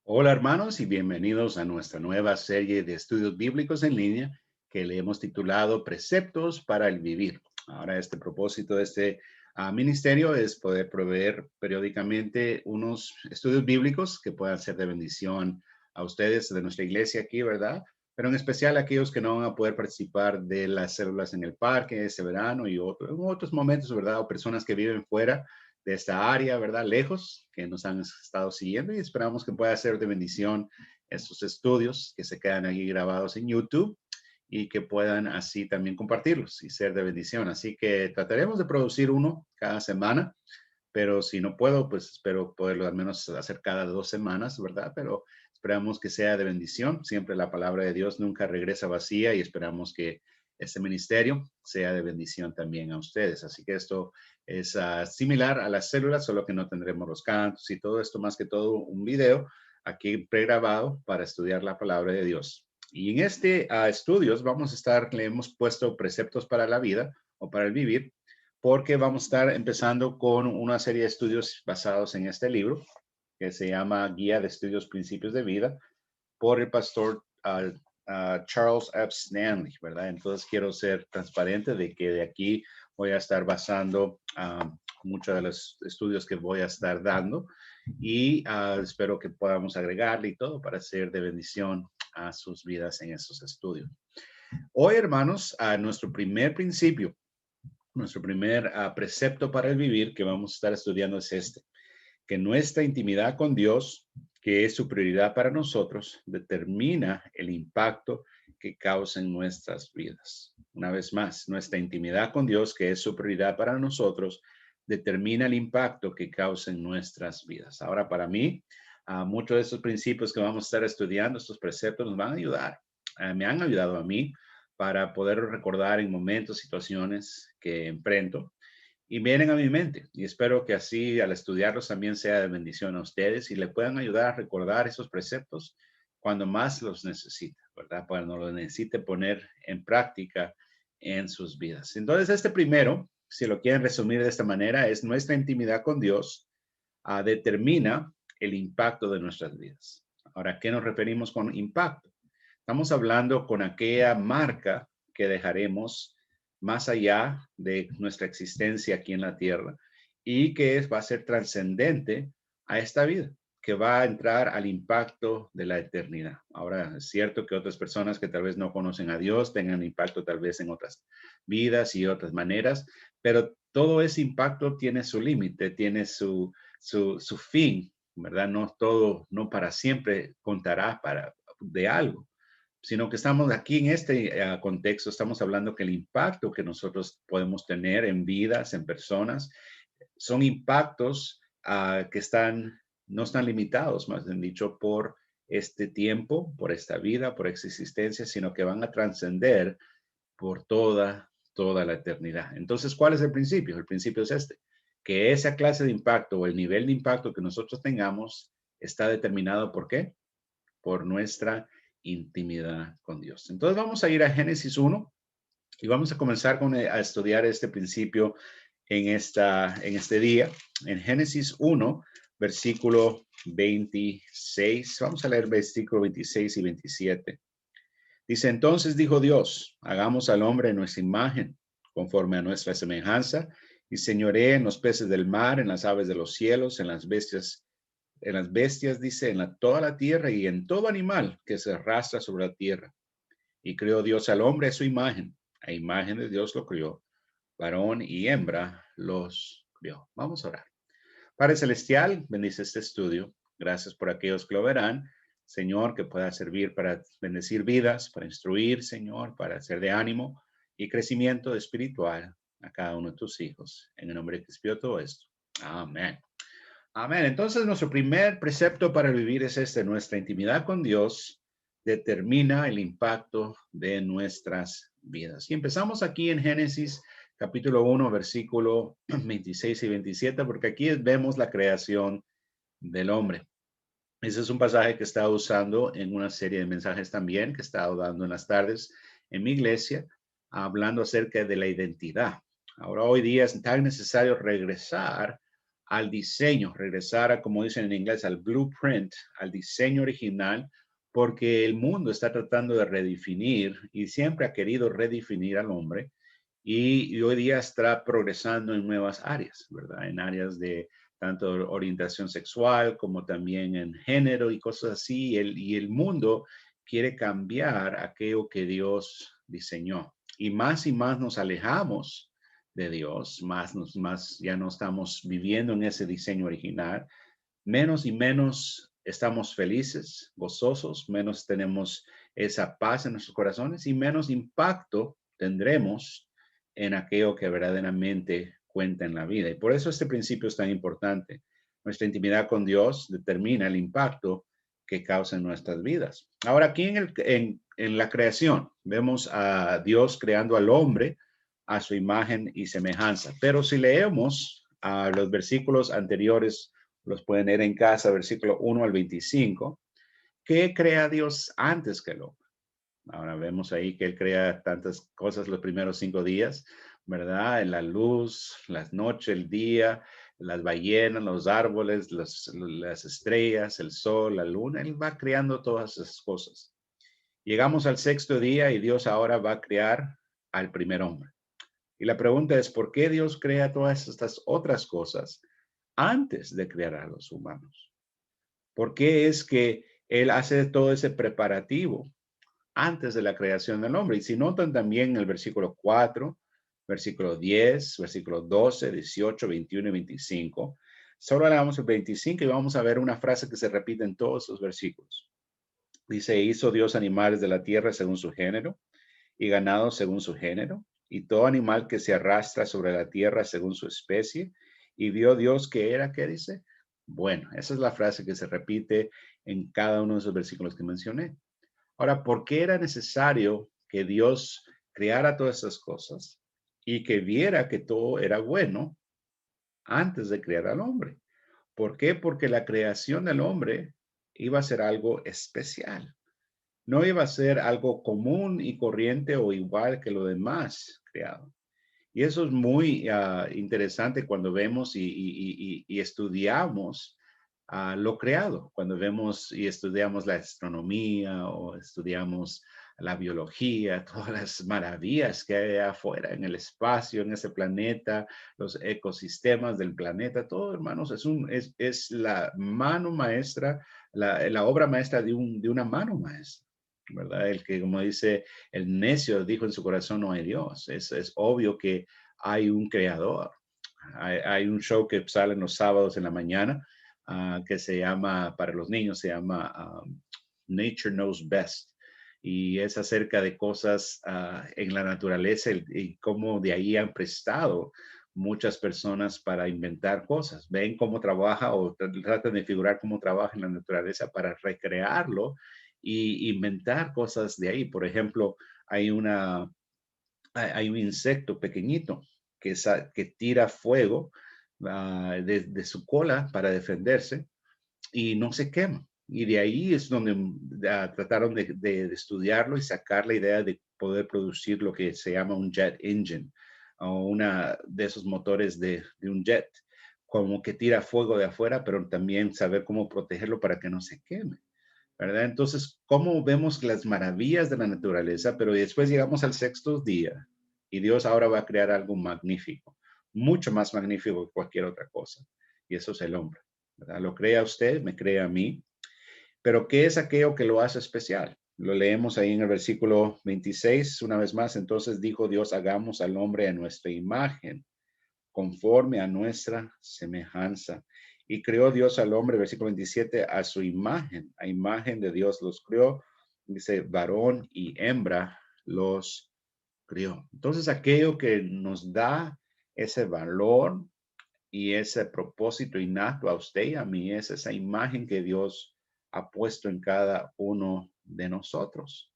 Hola hermanos y bienvenidos a nuestra nueva serie de estudios bíblicos en línea que le hemos titulado Preceptos para el Vivir. Ahora este propósito de este ministerio es poder proveer periódicamente unos estudios bíblicos que puedan ser de bendición a ustedes de nuestra iglesia aquí, ¿verdad? Pero en especial a aquellos que no van a poder participar de las células en el parque este verano y en otros momentos, ¿verdad? O personas que viven fuera de esta área, ¿verdad? Lejos, que nos han estado siguiendo y esperamos que pueda ser de bendición estos estudios que se quedan ahí grabados en YouTube y que puedan así también compartirlos y ser de bendición. Así que trataremos de producir uno cada semana, pero si no puedo, pues espero poderlo al menos hacer cada 2 semanas, ¿verdad? Pero esperamos que sea de bendición. Siempre la palabra de Dios nunca regresa vacía y esperamos que este ministerio sea de bendición también a ustedes. Así que esto es similar a las células, solo que no tendremos los cantos y todo esto, más que todo un video aquí pregrabado para estudiar la palabra de Dios. Y en este estudios vamos a estar, le hemos puesto preceptos para la vida o para el vivir, porque vamos a estar empezando con una serie de estudios basados en este libro que se llama Guía de Estudios Principios de Vida por el pastor Charles F. Stanley, ¿verdad? Entonces quiero ser transparente de que de aquí voy a estar basando muchos de los estudios que voy a estar dando y espero que podamos agregarle y todo para ser de bendición a sus vidas en estos estudios. Hoy, hermanos, a nuestro primer principio, nuestro primer precepto para el vivir que vamos a estar estudiando es este, que nuestra intimidad con Dios, que es su prioridad para nosotros, determina el impacto que causa en nuestras vidas. Una vez más, nuestra intimidad con Dios, que es su prioridad para nosotros, determina el impacto que causa en nuestras vidas. Ahora, para mí, muchos de estos principios que vamos a estar estudiando, estos preceptos, nos van a ayudar. Me han ayudado a mí para poder recordar en momentos, situaciones que enfrento y vienen a mi mente. Y espero que así al estudiarlos también sea de bendición a ustedes y le puedan ayudar a recordar esos preceptos cuando más los necesita, ¿verdad? Cuando los necesite poner en práctica en sus vidas. Entonces, este primero, si lo quieren resumir de esta manera, es nuestra intimidad con Dios determina el impacto de nuestras vidas. Ahora, ¿a qué nos referimos con impacto? Estamos hablando con aquella marca que dejaremos más allá de nuestra existencia aquí en la tierra y que va a ser trascendente a esta vida, que va a entrar al impacto de la eternidad. Ahora, es cierto que otras personas que tal vez no conocen a Dios tengan impacto tal vez en otras vidas y otras maneras, pero todo ese impacto tiene su límite, tiene su fin, ¿verdad? No todo, no para siempre contará de algo, sino que estamos aquí en este contexto, estamos hablando que el impacto que nosotros podemos tener en vidas, en personas, son impactos que no están limitados, más bien dicho, por este tiempo, por esta vida, por esta existencia, sino que van a trascender por toda la eternidad. Entonces, ¿cuál es el principio? El principio es este, que esa clase de impacto o el nivel de impacto que nosotros tengamos está determinado ¿por qué? Por nuestra intimidad con Dios. Entonces vamos a ir a Génesis 1 y vamos a comenzar a estudiar este principio en este día. En Génesis 1, versículo 26, vamos a leer versículo 26 y 27. Dice, entonces dijo Dios, hagamos al hombre en nuestra imagen, conforme a nuestra semejanza, y señoree en los peces del mar, en las aves de los cielos, en las bestias, dice, toda la tierra y en todo animal que se arrastra sobre la tierra. Y creó Dios al hombre a su imagen. A imagen de Dios lo crió. Varón y hembra los crió. Vamos a orar. Padre Celestial, bendice este estudio. Gracias por aquellos que lo verán. Señor, que pueda servir para bendecir vidas, para instruir, Señor, para hacer de ánimo y crecimiento espiritual a cada uno de tus hijos. En el nombre de Cristo todo esto. Amén. Amén. Entonces, nuestro primer precepto para vivir es este. Nuestra intimidad con Dios determina el impacto de nuestras vidas. Y empezamos aquí en Génesis capítulo 1, versículo 26 y 27, porque aquí vemos la creación del hombre. Ese es un pasaje que he estado usando en una serie de mensajes también, que he estado dando en las tardes en mi iglesia, hablando acerca de la identidad. Ahora, hoy día es tan necesario regresar al diseño, regresar a, como dicen en inglés, al blueprint, al diseño original, porque el mundo está tratando de redefinir y siempre ha querido redefinir al hombre y hoy día está progresando en nuevas áreas, ¿verdad? En áreas de tanto orientación sexual como también en género y cosas así. Y el mundo quiere cambiar aquello que Dios diseñó. Y más nos alejamos de Dios, más ya no estamos viviendo en ese diseño original, menos y menos estamos felices, gozosos, menos tenemos esa paz en nuestros corazones y menos impacto tendremos en aquello que verdaderamente cuenta en la vida. Y por eso este principio es tan importante. Nuestra intimidad con Dios determina el impacto que causa en nuestras vidas. Ahora, aquí en la creación, vemos a Dios creando al hombre a su imagen y semejanza. Pero si leemos a los versículos anteriores, los pueden leer en casa, versículo 1 al 25, ¿qué crea Dios antes que el hombre? Ahora vemos ahí que Él crea tantas cosas los primeros 5 días, ¿verdad? La luz, las noches, el día, las ballenas, los árboles, las estrellas, el sol, la luna. Él va creando todas esas cosas. Llegamos al sexto día y Dios ahora va a crear al primer hombre. Y la pregunta es, ¿por qué Dios crea todas estas otras cosas antes de crear a los humanos? ¿Por qué es que Él hace todo ese preparativo antes de la creación del hombre? Y si notan también el versículo 4, versículo 10, versículo 12, 18, 21 y 25, solo leamos el 25 y vamos a ver una frase que se repite en todos esos versículos. Dice, hizo Dios animales de la tierra según su género y ganado según su género, y todo animal que se arrastra sobre la tierra según su especie, y vio Dios que era, ¿qué dice? Bueno, esa es la frase que se repite en cada uno de esos versículos que mencioné. Ahora, ¿por qué era necesario que Dios creara todas esas cosas y que viera que todo era bueno antes de crear al hombre? ¿Por qué? Porque la creación del hombre iba a ser algo especial. No iba a ser algo común y corriente o igual que lo demás creado. Y eso es muy interesante cuando vemos y estudiamos lo creado, cuando vemos y estudiamos la astronomía o estudiamos la biología, todas las maravillas que hay afuera en el espacio, en ese planeta, los ecosistemas del planeta, todo, hermanos, es la mano maestra, la obra maestra de una mano maestra. ¿Verdad? El que, como dice el necio, dijo en su corazón, no hay Dios. Es obvio que hay un creador. Hay un show que sale los sábados en la mañana que se llama, para los niños, se llama Nature Knows Best. Y es acerca de cosas en la naturaleza y cómo de ahí han prestado muchas personas para inventar cosas. Ven cómo trabaja o tratan de figurar cómo trabaja en la naturaleza para recrearlo y inventar cosas de ahí. Por ejemplo, hay un insecto pequeñito que tira fuego de su cola para defenderse y no se quema. Y de ahí es donde trataron de estudiarlo y sacar la idea de poder producir lo que se llama un jet engine o una de esos motores de un jet, como que tira fuego de afuera, pero también saber cómo protegerlo para que no se queme. ¿Verdad? Entonces, ¿cómo vemos las maravillas de la naturaleza? Pero después llegamos al sexto día y Dios ahora va a crear algo magnífico, mucho más magnífico que cualquier otra cosa. Y eso es el hombre, ¿verdad? Lo crea usted, me crea a mí. Pero ¿qué es aquello que lo hace especial? Lo leemos ahí en el versículo 26, una vez más. Entonces dijo Dios, hagamos al hombre a nuestra imagen, conforme a nuestra semejanza. Y creó Dios al hombre, versículo 27, a su imagen, a imagen de Dios los creó. Dice, varón y hembra los crió. Entonces, aquello que nos da ese valor y ese propósito innato a usted y a mí es esa imagen que Dios ha puesto en cada uno de nosotros.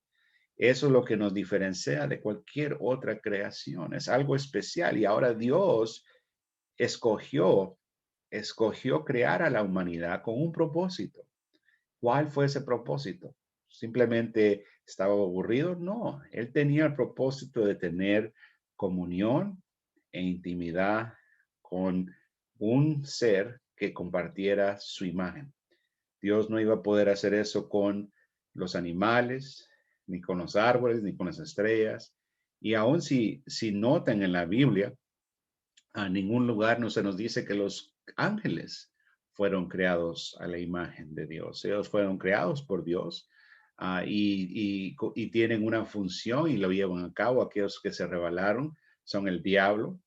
Eso es lo que nos diferencia de cualquier otra creación. Es algo especial y ahora Dios escogió, escogió crear a la humanidad con un propósito. ¿Cuál fue ese propósito? ¿Simplemente estaba aburrido? No, él tenía el propósito de tener comunión e intimidad con un ser que compartiera su imagen. Dios no iba a poder hacer eso con los animales, ni con los árboles, ni con las estrellas. Y aún si notan en la Biblia, a ningún lugar no se nos dice que los ángeles fueron creados a la imagen de Dios. Ellos fueron creados por Dios, y tienen una función y lo llevan a cabo. Aquellos que se rebelaron son el diablo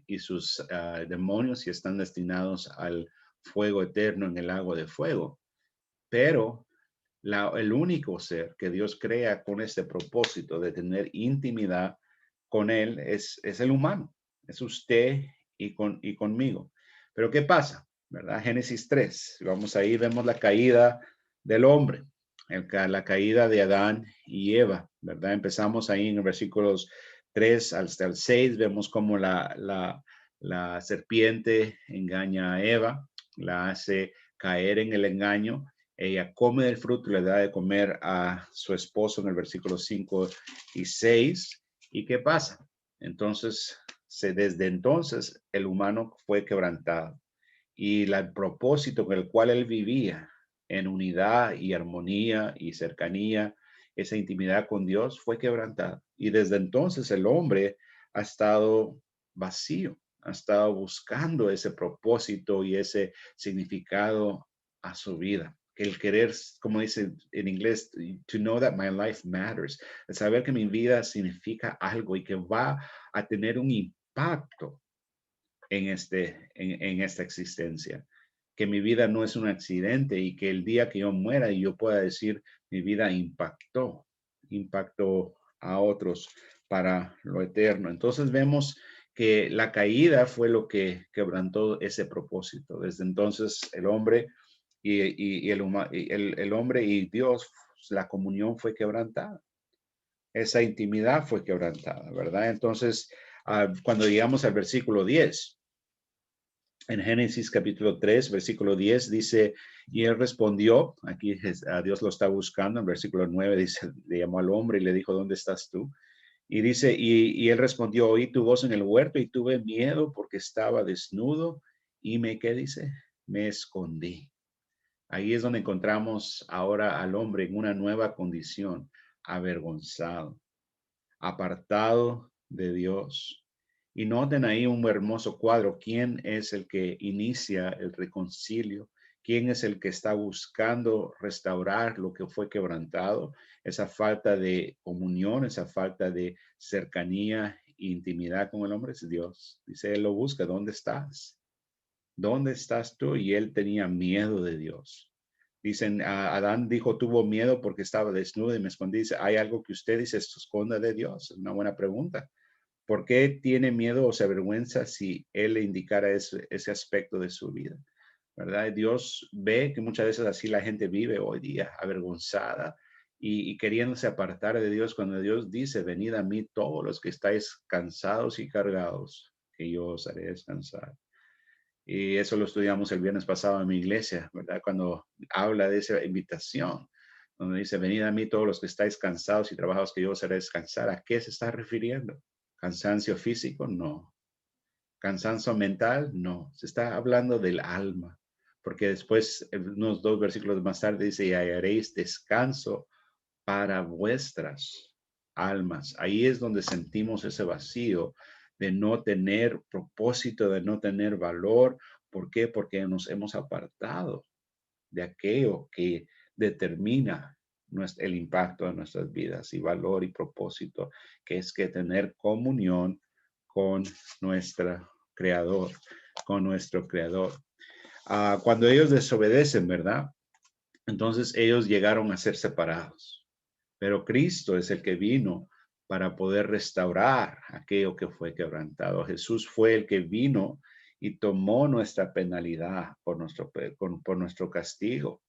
y sus demonios, y están destinados al fuego eterno en el lago de fuego. Pero el único ser que Dios crea con este propósito de tener intimidad con Él es el humano, es usted y conmigo. Pero ¿qué pasa? ¿Verdad? Génesis 3, vamos ahí, vemos la caída del hombre, la caída de Adán y Eva, ¿verdad? Empezamos ahí en los versículos 3 hasta el 6, vemos cómo la serpiente engaña a Eva, la hace caer en el engaño. Ella come del fruto y le da de comer a su esposo en el versículo 5 y 6. ¿Y qué pasa? Entonces, desde entonces, el humano fue quebrantado. Y el propósito con el cual él vivía, en unidad y armonía y cercanía, esa intimidad con Dios, fue quebrantado. Y desde entonces el hombre ha estado vacío, ha estado buscando ese propósito y ese significado a su vida. El querer, como dice en inglés, to know that my life matters, el saber que mi vida significa algo y que va a tener un impacto en esta existencia, que mi vida no es un accidente y que el día que yo muera y yo pueda decir mi vida impactó a otros para lo eterno. Entonces vemos que la caída fue lo que quebrantó ese propósito. Desde entonces el hombre el hombre y Dios, la comunión fue quebrantada. Esa intimidad fue quebrantada, ¿verdad? Entonces, cuando llegamos al versículo 10, en Génesis capítulo 3, versículo 10 dice, y él respondió, aquí a Dios lo está buscando, en versículo 9 dice, le llamó al hombre y le dijo, ¿dónde estás tú? Y dice, y él respondió, oí tu voz en el huerto y tuve miedo porque estaba desnudo y ¿qué dice? Me escondí. Ahí es donde encontramos ahora al hombre en una nueva condición, avergonzado, apartado de Dios. Y noten ahí un hermoso cuadro. ¿Quién es el que inicia el reconcilio? ¿Quién es el que está buscando restaurar lo que fue quebrantado? Esa falta de comunión, esa falta de cercanía e intimidad con el hombre es Dios. Dice, él lo busca. ¿Dónde estás? ¿Dónde estás tú? Y él tenía miedo de Dios. Dicen, Adán dijo, tuvo miedo porque estaba desnudo y me escondí. Dice, ¿hay algo que usted dice, se esconda de Dios? Es una buena pregunta. ¿Por qué tiene miedo o se avergüenza si él le indicara ese aspecto de su vida? ¿Verdad? Dios ve que muchas veces así la gente vive hoy día, avergonzada y queriéndose apartar de Dios, cuando Dios dice, venid a mí todos los que estáis cansados y cargados, que yo os haré descansar. Y eso lo estudiamos el viernes pasado en mi iglesia, ¿verdad? Cuando habla de esa invitación, donde dice, venid a mí todos los que estáis cansados y trabajados, que yo os haré descansar. ¿A qué se está refiriendo? ¿Cansancio físico? No. ¿Cansancio mental? No. Se está hablando del alma, porque después, unos 2 versículos más tarde, dice, y hallaréis descanso para vuestras almas. Ahí es donde sentimos ese vacío de no tener propósito, de no tener valor. ¿Por qué? Porque nos hemos apartado de aquello que determina el impacto de nuestras vidas y valor y propósito, que es que tener comunión con nuestro creador, con nuestro creador. Cuando ellos desobedecen, ¿verdad? Entonces ellos llegaron a ser separados. Pero Cristo es el que vino para poder restaurar aquello que fue quebrantado. Jesús fue el que vino y tomó nuestra penalidad por nuestro castigo.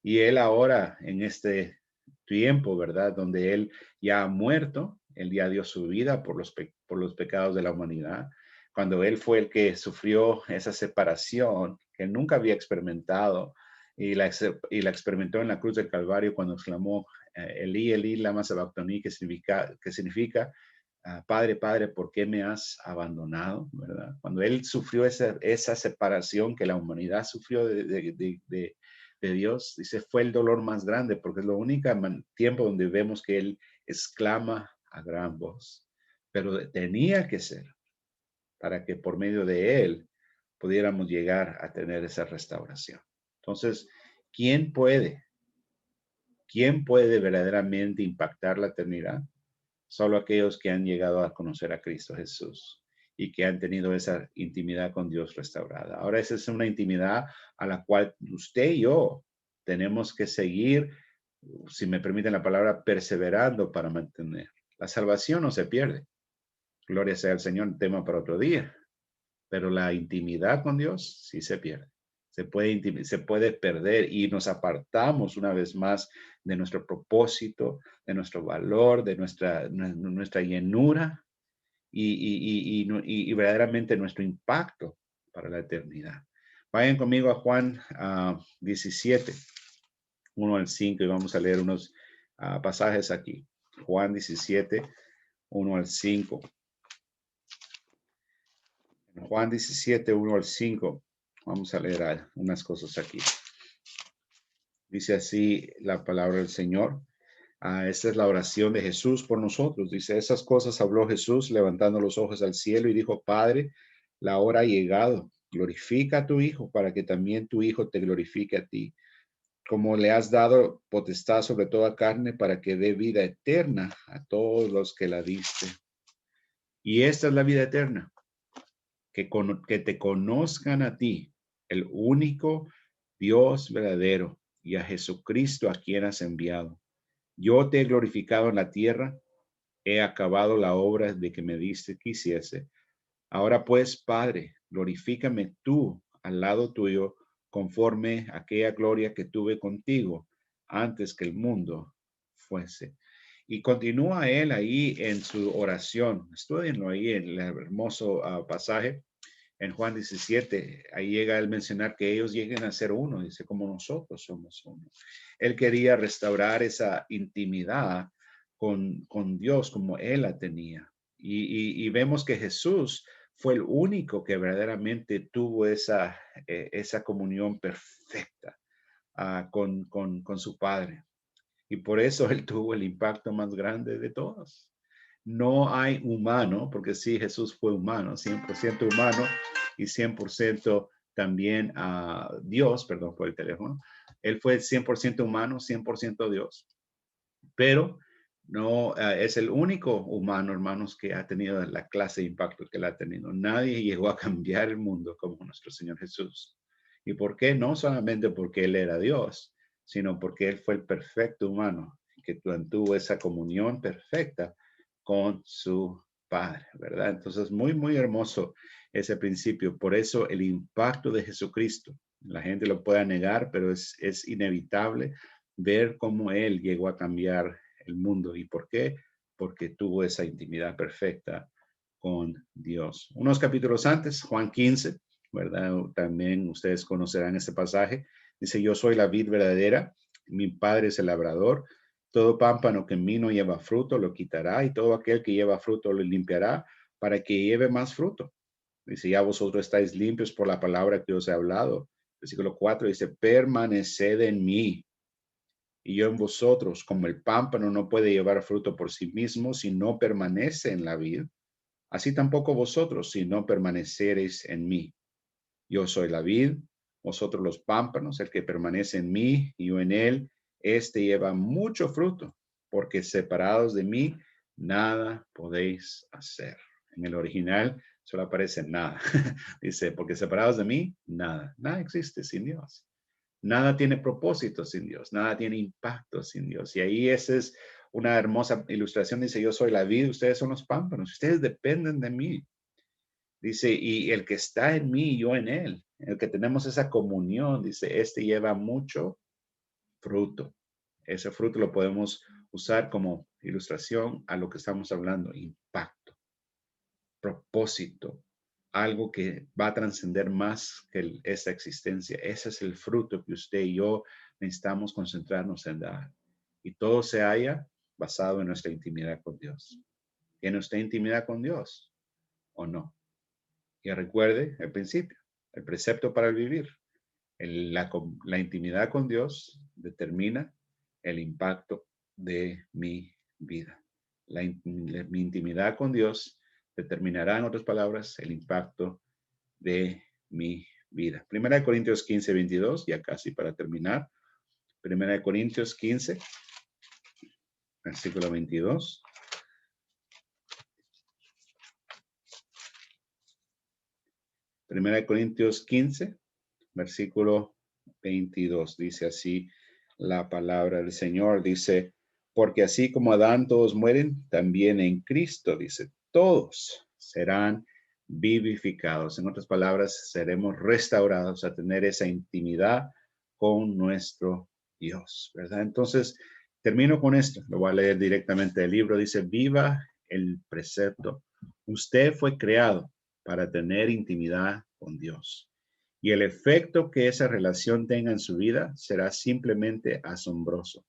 Y él ahora, en este tiempo, ¿verdad? Donde él ya ha muerto, él ya dio su vida por los pecados de la humanidad. Cuando él fue el que sufrió esa separación que nunca había experimentado y la experimentó en la cruz del Calvario cuando exclamó, Elí, Elí, lama sabactani, que significa, Padre, Padre, ¿por qué me has abandonado? ¿Verdad? Cuando él sufrió esa separación que la humanidad sufrió de Dios, dice, fue el dolor más grande, porque es lo único tiempo donde vemos que él exclama a gran voz. Pero tenía que ser para que por medio de él pudiéramos llegar a tener esa restauración. Entonces, ¿quién puede? ¿Quién puede verdaderamente impactar la eternidad? Solo aquellos que han llegado a conocer a Cristo Jesús y que han tenido esa intimidad con Dios restaurada. Ahora, esa es una intimidad a la cual usted y yo tenemos que seguir, si me permiten la palabra, perseverando para mantener. La salvación no se pierde. Gloria sea al Señor, tema para otro día. Pero la intimidad con Dios sí se pierde. Se puede perder y nos apartamos una vez más de nuestro propósito, de nuestro valor, de nuestra llenura y verdaderamente nuestro impacto para la eternidad. Vayan conmigo a Juan 17, 1 al 5, y vamos a leer unos pasajes aquí. Juan 17, 1 al 5. Juan 17, 1 al 5. Vamos a leer unas cosas aquí. Dice así la palabra del Señor. Esta es la oración de Jesús por nosotros. Dice, esas cosas habló Jesús levantando los ojos al cielo y dijo, Padre, la hora ha llegado. Glorifica a tu Hijo para que también tu Hijo te glorifique a ti. Como le has dado potestad sobre toda carne para que dé vida eterna a todos los que la diste. Y esta es la vida eterna, que te conozcan a ti, el único Dios verdadero, y a Jesucristo a quien has enviado. Yo te he glorificado en la tierra, he acabado la obra de que me diste que hiciese. Ahora pues, Padre, glorifícame tú al lado tuyo, conforme a aquella gloria que tuve contigo antes que el mundo fuese. Y continúa él ahí en su oración. Estudienlo ahí en el hermoso pasaje en Juan 17, ahí llega el mencionar que ellos lleguen a ser uno, dice, como nosotros somos uno. Él quería restaurar esa intimidad con Dios como él la tenía. Y vemos que Jesús fue el único que verdaderamente tuvo esa comunión perfecta con su Padre. Y por eso él tuvo el impacto más grande de todos. No hay humano, porque sí, Jesús fue humano, 100% humano y 100% también Dios, perdón por el teléfono. Él fue 100% humano, 100% Dios, pero no es el único humano, hermanos, que ha tenido la clase de impacto que él ha tenido. Nadie llegó a cambiar el mundo como nuestro Señor Jesús. ¿Y por qué? No solamente porque él era Dios, sino porque él fue el perfecto humano, que tuvo esa comunión perfecta con su Padre, ¿verdad? Entonces, muy, muy hermoso ese principio. Por eso el impacto de Jesucristo, la gente lo puede negar, pero es inevitable ver cómo Él llegó a cambiar el mundo. ¿Y por qué? Porque tuvo esa intimidad perfecta con Dios. Unos capítulos antes, Juan 15, ¿verdad? También ustedes conocerán este pasaje. Dice, yo soy la vid verdadera, mi Padre es el labrador. Todo pámpano que en mí no lleva fruto lo quitará y todo aquel que lleva fruto lo limpiará para que lleve más fruto. Dice, ya vosotros estáis limpios por la palabra que os he hablado. Versículo 4 dice, permaneced en mí y yo en vosotros, como el pámpano no puede llevar fruto por sí mismo si no permanece en la vid, así tampoco vosotros si no permanecereis en mí. Yo soy la vid, vosotros los pámpanos, el que permanece en mí y yo en él, este lleva mucho fruto, porque separados de mí, nada podéis hacer. En el original solo aparece nada. Dice, porque separados de mí, nada. Nada existe sin Dios. Nada tiene propósito sin Dios, nada tiene impacto sin Dios. Y ahí esa es una hermosa ilustración. Dice, yo soy la vid, ustedes son los pámpanos, ustedes dependen de mí. Dice, y el que está en mí, yo en él, el que tenemos esa comunión, dice, este lleva mucho fruto. Ese fruto lo podemos usar como ilustración a lo que estamos hablando, impacto, propósito, algo que va a trascender más que esta existencia. Ese es el fruto que usted y yo necesitamos concentrarnos en dar. Y todo se halla basado en nuestra intimidad con Dios. ¿Tiene usted intimidad con Dios o no? Y recuerde el principio, el precepto para el vivir. La intimidad con Dios determina el impacto de mi vida. Mi intimidad con Dios determinará, en otras palabras, el impacto de mi vida. Primera de Corintios 15, 22, ya casi para terminar. Primera de Corintios 15, versículo 22. Primera de Corintios 15, versículo 22. Dice así la palabra del Señor. Dice, porque así como Adán todos mueren, también en Cristo, dice, todos serán vivificados. En otras palabras, seremos restaurados a tener esa intimidad con nuestro Dios, ¿verdad? Entonces, termino con esto. Lo voy a leer directamente del libro. Dice, viva el precepto. Usted fue creado para tener intimidad con Dios. Y el efecto que esa relación tenga en su vida será simplemente asombroso.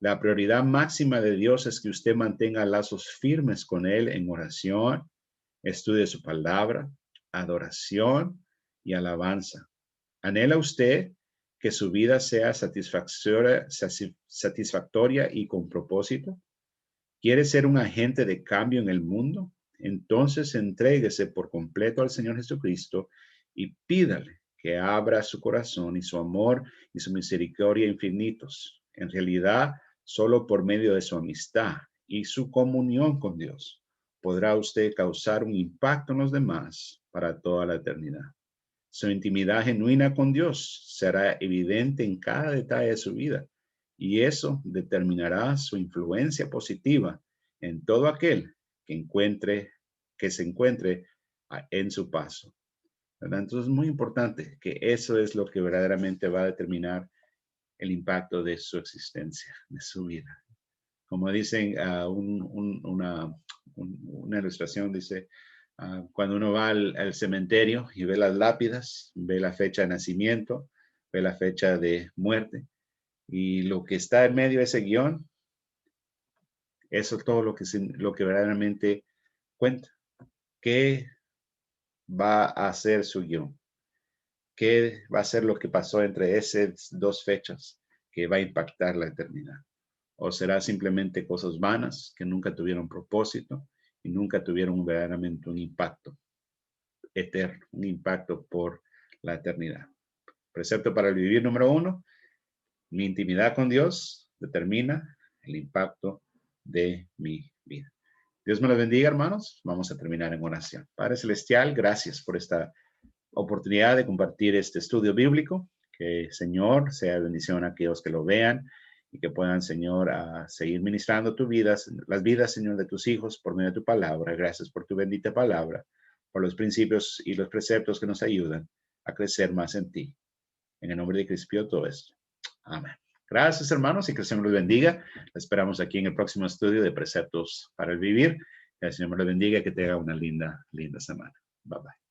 La prioridad máxima de Dios es que usted mantenga lazos firmes con Él en oración, estudie su palabra, adoración y alabanza. ¿Anhela usted que su vida sea satisfactoria y con propósito? ¿Quiere ser un agente de cambio en el mundo? Entonces entréguese por completo al Señor Jesucristo y pídale que abra su corazón y su amor y su misericordia infinitos. En realidad, solo por medio de su amistad y su comunión con Dios podrá usted causar un impacto en los demás para toda la eternidad. Su intimidad genuina con Dios será evidente en cada detalle de su vida y eso determinará su influencia positiva en todo aquel que se encuentre en su paso, ¿verdad? Entonces es muy importante que eso es lo que verdaderamente va a determinar el impacto de su existencia, de su vida. Como dicen, una ilustración dice, cuando uno va al cementerio y ve las lápidas, ve la fecha de nacimiento, ve la fecha de muerte, y lo que está en medio de ese guión, eso es todo lo que verdaderamente cuenta. ¿Qué va a ser su guión? ¿Qué va a ser lo que pasó entre esas dos fechas que va a impactar la eternidad? ¿O será simplemente cosas vanas que nunca tuvieron propósito y nunca tuvieron verdaderamente un impacto eterno, un impacto por la eternidad? Precepto para el vivir número 1, mi intimidad con Dios determina el impacto de mi vida. Dios me los bendiga, hermanos. Vamos a terminar en oración. Padre Celestial, gracias por esta oportunidad de compartir este estudio bíblico. Que, Señor, sea bendición a aquellos que lo vean y que puedan, Señor, a seguir ministrando tu vida, las vidas, Señor, de tus hijos por medio de tu palabra. Gracias por tu bendita palabra, por los principios y los preceptos que nos ayudan a crecer más en ti. En el nombre de Cristo, todo esto. Amén. Gracias, hermanos, y que el Señor los bendiga. Les esperamos aquí en el próximo estudio de Preceptos para el Vivir. Que el Señor los bendiga y que tenga una linda semana. Bye, bye.